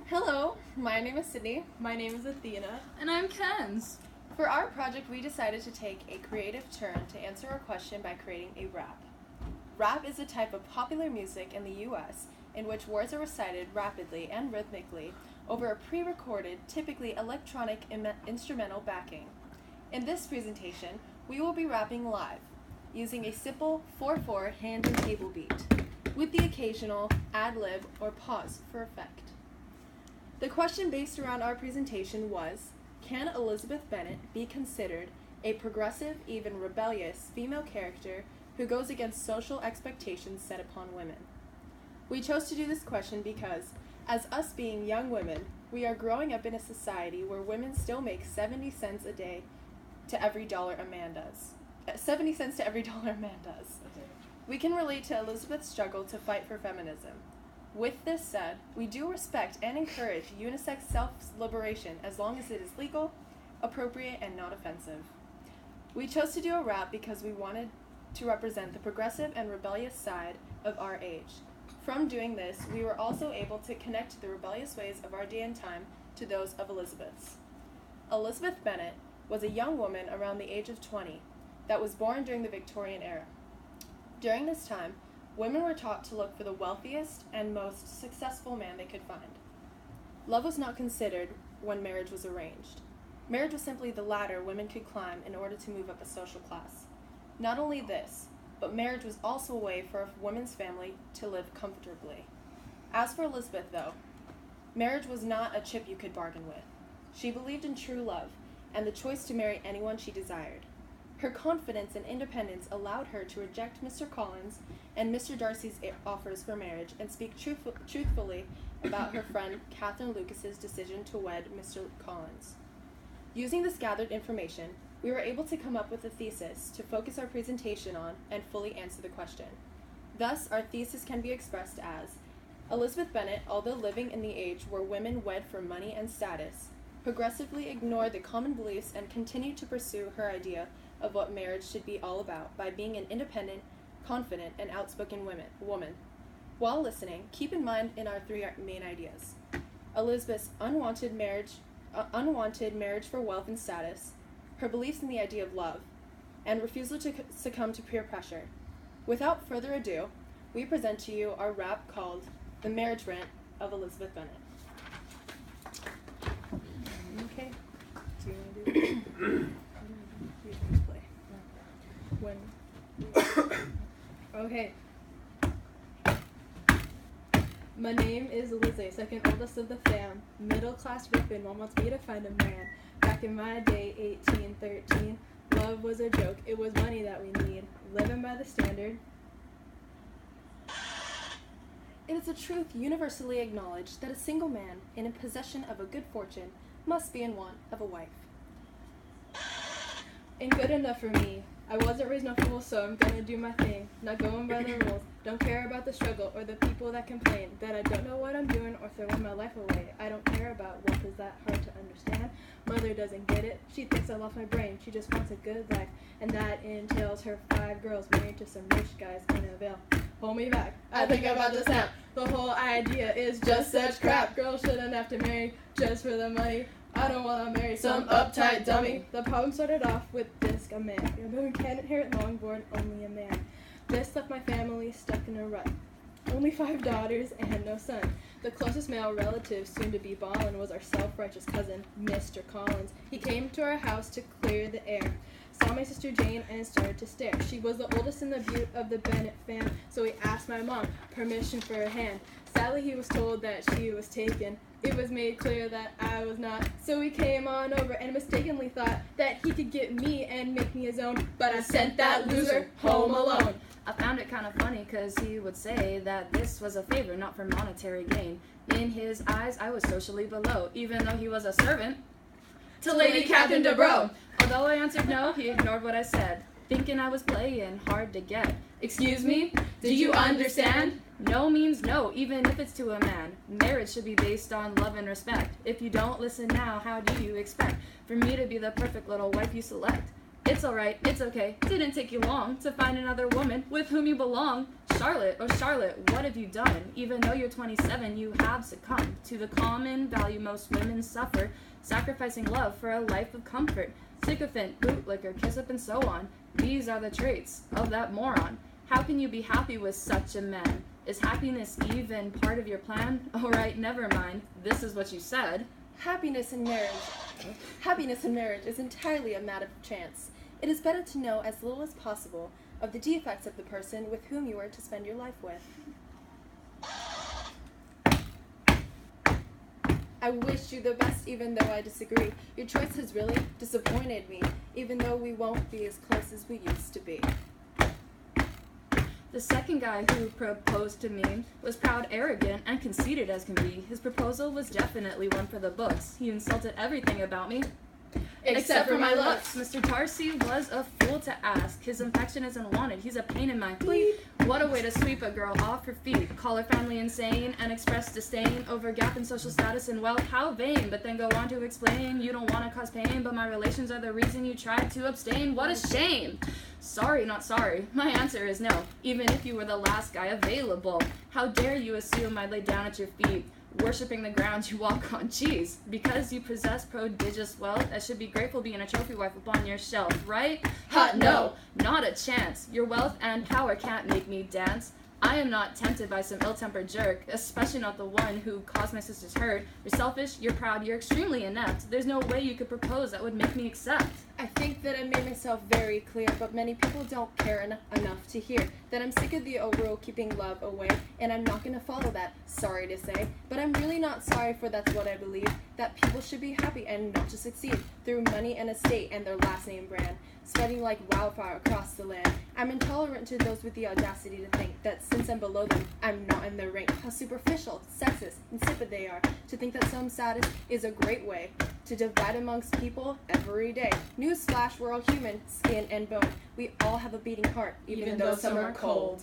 Hello, my name is Sydney. My name is Athena. And I'm Kenz. For our project, we decided to take a creative turn to answer our question by creating a rap. Rap is a type of popular music in the U.S. in which words are recited rapidly and rhythmically over a pre-recorded, typically electronic instrumental backing. In this presentation, we will be rapping live, using a simple 4/4 hand and table beat, with the occasional ad-lib or pause for effect. The question based around our presentation was, can Elizabeth Bennet be considered a progressive, even rebellious female character who goes against social expectations set upon women? We chose to do this question because, as us being young women, we are growing up in a society where women still make 70 cents a day to every dollar a man does. 70 cents to every dollar a man does. We can relate to Elizabeth's struggle to fight for feminism. With this said, we do respect and encourage unisex self-liberation as long as it is legal, appropriate, and not offensive. We chose to do a rap because we wanted to represent the progressive and rebellious side of our age. From doing this, we were also able to connect the rebellious ways of our day and time to those of Elizabeth's. Elizabeth Bennet was a young woman around the age of 20 that was born during the Victorian era. During this time, women were taught to look for the wealthiest and most successful man they could find. Love was not considered when marriage was arranged. Marriage was simply the ladder women could climb in order to move up a social class. Not only this, but marriage was also a way for a woman's family to live comfortably. As for Elizabeth, though, marriage was not a chip you could bargain with. She believed in true love and the choice to marry anyone she desired. Her confidence and independence allowed her to reject Mr. Collins and Mr. Darcy's offers for marriage and speak truthfully about her friend Catherine Lucas's decision to wed Mr. Collins. Using this gathered information, we were able to come up with a thesis to focus our presentation on and fully answer the question. Thus, our thesis can be expressed as, Elizabeth Bennet, although living in the age where women wed for money and status, progressively ignored the common beliefs and continued to pursue her idea of what marriage should be all about by being an independent, confident, and outspoken woman. While listening, keep in mind in our three main ideas: Elizabeth's unwanted marriage for wealth and status, her beliefs in the idea of love, and refusal to succumb to peer pressure. Without further ado, we present to you our rap called The Marriage Rant of Elizabeth Bennet. Okay. Do you want to do this? Okay. My name is Lizzie, second oldest of the fam. Middle class rippin', mom wants me to find a man. Back in my day, 1813, love was a joke. It was money that we need. Living by the standard. It is a truth universally acknowledged that a single man in possession of a good fortune must be in want of a wife. Ain't good enough for me. I wasn't raised no fool, so I'm gonna do my thing. Not going by the rules. Don't care about the struggle or the people that complain that I don't know what I'm doing or throwing my life away. I don't care about wealth, is that hard to understand? Mother doesn't get it. She thinks I lost my brain. She just wants a good life, and that entails her 5 girls married to some rich guys in a veil. Hold me back. I think I'm about to snap. The whole idea is just such crap. Girls shouldn't have to marry just for the money. I don't want to marry some uptight dummy. The problem started off with disc a man. Your moon can't inherit longborn, only a man. This left my family stuck in a rut. Only 5 daughters and no son. The closest male relative, soon to be ballin', was our self-righteous cousin, Mr. Collins. He came to our house to clear the air. Saw my sister Jane and started to stare. She was the oldest in the butte of the Bennet fam, so he asked my mom permission for her hand. Sadly, he was told that she was taken. It was made clear that I was not, so he came on over and mistakenly thought that he could get me and make me his own, but I sent that loser home alone. I found it kind of funny because he would say that this was a favor, not for monetary gain. In his eyes, I was socially below, even though he was a servant to Lady Catherine de Bro. Although I answered no, he ignored what I said, thinking I was playing hard to get. Excuse me? Do you understand? No means no, even if it's to a man. Marriage should be based on love and respect. If you don't listen now, how do you expect for me to be the perfect little wife you select? It's alright, it's okay, didn't take you long to find another woman with whom you belong. Charlotte, oh Charlotte, what have you done? Even though you're 27, you have succumbed to the common value most women suffer, sacrificing love for a life of comfort. Sycophant, bootlicker, kiss up and so on. These are the traits of that moron. How can you be happy with such a man? Is happiness even part of your plan? Alright, never mind. This is what you said. Happiness in marriage is entirely a matter of chance. It is better to know as little as possible of the defects of the person with whom you are to spend your life with. I wish you the best even though I disagree. Your choice has really disappointed me, even though we won't be as close as we used to be. The second guy who proposed to me was proud, arrogant, and conceited as can be. His proposal was definitely one for the books. He insulted everything about me, except for my looks. Mr. Darcy was a fool to ask. His affection isn't wanted. He's a pain in my feet. What a way to sweep a girl off her feet. Call her family insane and express disdain over gap in social status and wealth. How vain, but then go on to explain you don't want to cause pain, but my relations are the reason you tried to abstain. What a shame. Sorry, not sorry. My answer is no, even if you were the last guy available. How dare you assume I'd lay down at your feet, worshipping the ground you walk on. Jeez, because you possess prodigious wealth, I should be grateful being a trophy wife upon your shelf, right? Ha, no, not a chance. Your wealth and power can't make me dance. I am not tempted by some ill-tempered jerk, especially not the one who caused my sisters hurt. You're selfish, you're proud, you're extremely inept. There's no way you could propose that would make me accept. I think that I made myself very clear, but many people don't care enough to hear that I'm sick of the old rule keeping love away, and I'm not going to follow that, sorry to say. But I'm really not sorry, for that's what I believe, that people should be happy and not just succeed through money and estate and their last name brand, spreading like wildfire across the land. I'm intolerant to those with the audacity to think that since I'm below them, I'm not in their rank. How superficial, sexist, insipid they are, to think that some status is a great way to divide amongst people every day. Newsflash, we're all human, skin and bone. We all have a beating heart, even though some are cold.